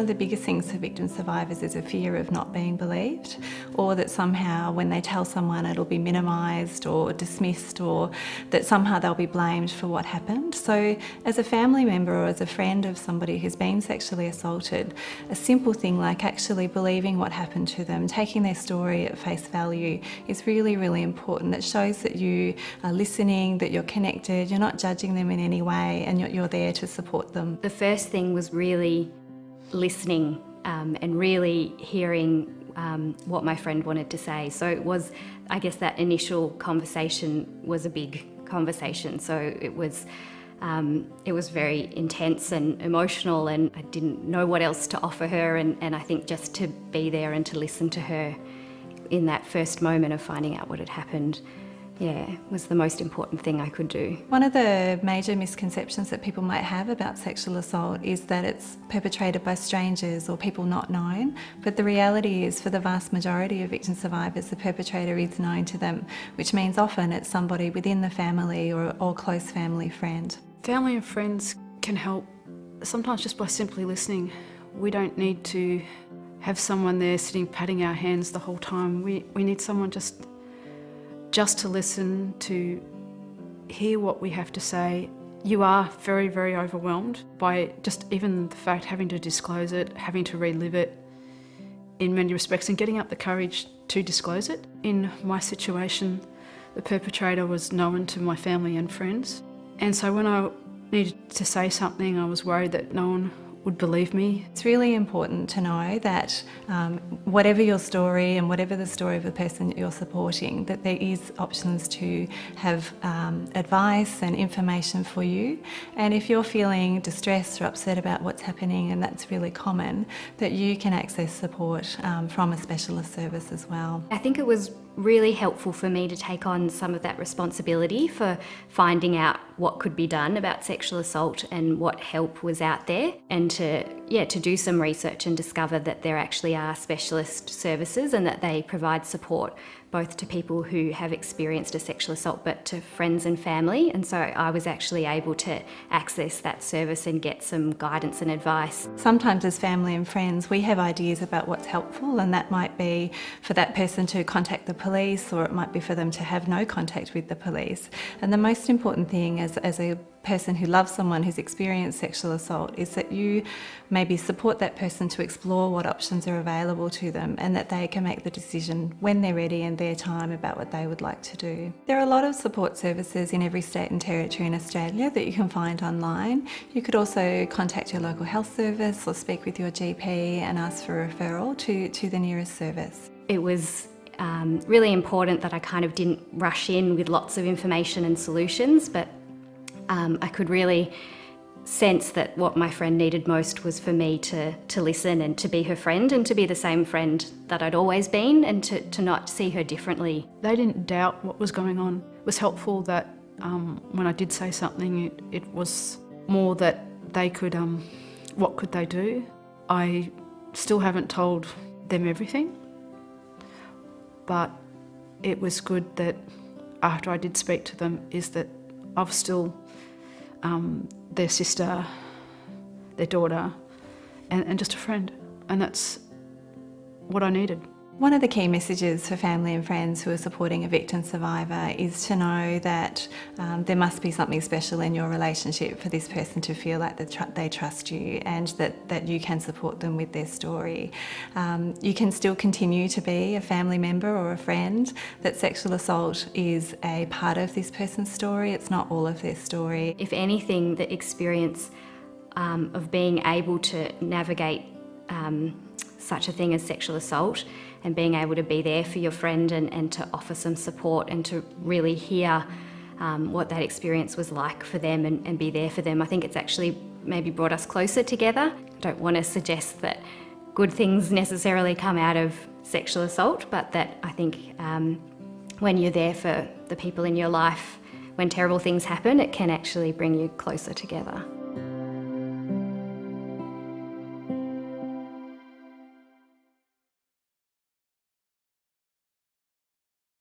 one of the biggest things for victim survivors is a fear of not being believed, or that somehow when they tell someone it'll be minimised or dismissed, or that somehow they'll be blamed for what happened. So as a family member or as a friend of somebody who's been sexually assaulted, a simple thing like actually believing what happened to them, taking their story at face value is really, really important. It shows that you are listening, that you're connected, you're not judging them in any way, and you're there to support them. The first thing was really listening and really hearing what my friend wanted to say. So it was, I guess that initial conversation was a big conversation. So it was very intense and emotional, and I didn't know what else to offer her, and I think just to be there and to listen to her in that first moment of finding out what had happened, was the most important thing I could do. One of the major misconceptions that people might have about sexual assault is that it's perpetrated by strangers or people not known, but the reality is for the vast majority of victim survivors, the perpetrator is known to them, which means often it's somebody within the family or close family friend. Family and friends can help sometimes just by simply listening. We don't need to have someone there sitting patting our hands the whole time. We need someone just to listen, to hear what we have to say. You are very, very overwhelmed by just even the fact having to disclose it, having to relive it in many respects, and getting up the courage to disclose it. In my situation, the perpetrator was known to my family and friends, and so when I needed to say something, I was worried that no one would believe me. It's really important to know that whatever your story and whatever the story of the person that you're supporting, that there is options to have advice and information for you. And if you're feeling distressed or upset about what's happening, and that's really common, that you can access support from a specialist service as well. I think it was really helpful for me to take on some of that responsibility for finding out what could be done about sexual assault and what help was out there, and to do some research and discover that there actually are specialist services and that they provide support both to people who have experienced a sexual assault but to friends and family. And so I was actually able to access that service and get some guidance and advice. Sometimes as family and friends we have ideas about what's helpful, and that might be for that person to contact the police, or it might be for them to have no contact with the police. And the most important thing as a person who loves someone who's experienced sexual assault is that you maybe support that person to explore what options are available to them, and that they can make the decision when they're ready and their time about what they would like to do. There are a lot of support services in every state and territory in Australia that you can find online. You could also contact your local health service or speak with your GP and ask for a referral to the nearest service. It was really important that I kind of didn't rush in with lots of information and solutions, but I could really sense that what my friend needed most was for me to listen and to be her friend, and to be the same friend that I'd always been, and to not see her differently. They didn't doubt what was going on. It was helpful that when I did say something, it was more that they could, what could they do? I still haven't told them everything, but it was good that after I did speak to them is that I was still their sister, their daughter, and just a friend, and that's what I needed. One of the key messages for family and friends who are supporting a victim survivor is to know that there must be something special in your relationship for this person to feel like they trust you, and that you can support them with their story. You can still continue to be a family member or a friend, that sexual assault is a part of this person's story, it's not all of their story. If anything, the experience of being able to navigate such a thing as sexual assault, and being able to be there for your friend and to offer some support and to really hear what that experience was like for them and be there for them. I think it's actually maybe brought us closer together. I don't want to suggest that good things necessarily come out of sexual assault, but that I think when you're there for the people in your life, when terrible things happen, it can actually bring you closer together.